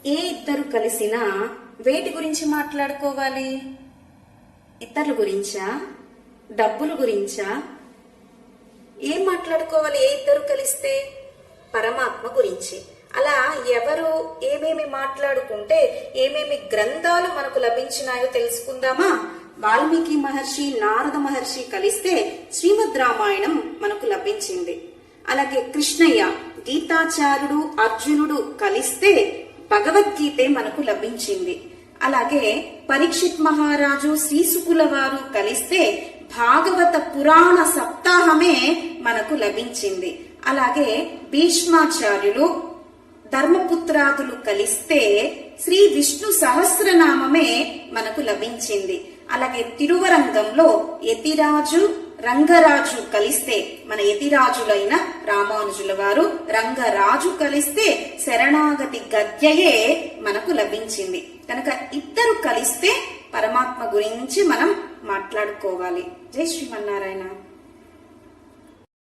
ఏ ఇద్దరు కలిసినా వేటి గురించి మాట్లాడుకోవాలి? ఇతరుల గురించా, డబ్బుల గురించా? ఏం మాట్లాడుకోవాలి ఏ ఇద్దరు కలిస్తే? పరమాత్మ గురించి. అలా ఎవరు ఏమేమి మాట్లాడుకుంటే ఏమేమి గ్రంథాలు మనకు లభించినాయో తెలుసుకుందామా? వాల్మీకి మహర్షి, నారద మహర్షి కలిస్తే శ్రీమద్ రామాయణం మనకు లభించింది. అలాగే కృష్ణయ్య, గీతాచార్యుడు, అర్జునుడు కలిస్తే భగవద్గీతే మనకు లభించింది. అలాగే పరీక్షిత్ మహారాజు, శ్రీశుకుల వారు కలిస్తే భాగవత పురాణ సప్తాహమే మనకు లభించింది. అలాగే భీష్మాచార్యులు, ధర్మపుత్రాదులు కలిస్తే శ్రీ విష్ణు సహస్రనామమే మనకు లభించింది. అలాగే తిరువరంగంలో యతిరాజు, రంగరాజు కలిస్తే మన యతిరాజులైన రామానుజుల వారు, రంగరాజు కలిస్తే శరణాగతి గద్యయే మనకు లభించింది. కనుక ఇద్దరు కలిస్తే పరమాత్మ గురించి మనం మాట్లాడుకోవాలి. జై శ్రీమన్నారాయణ.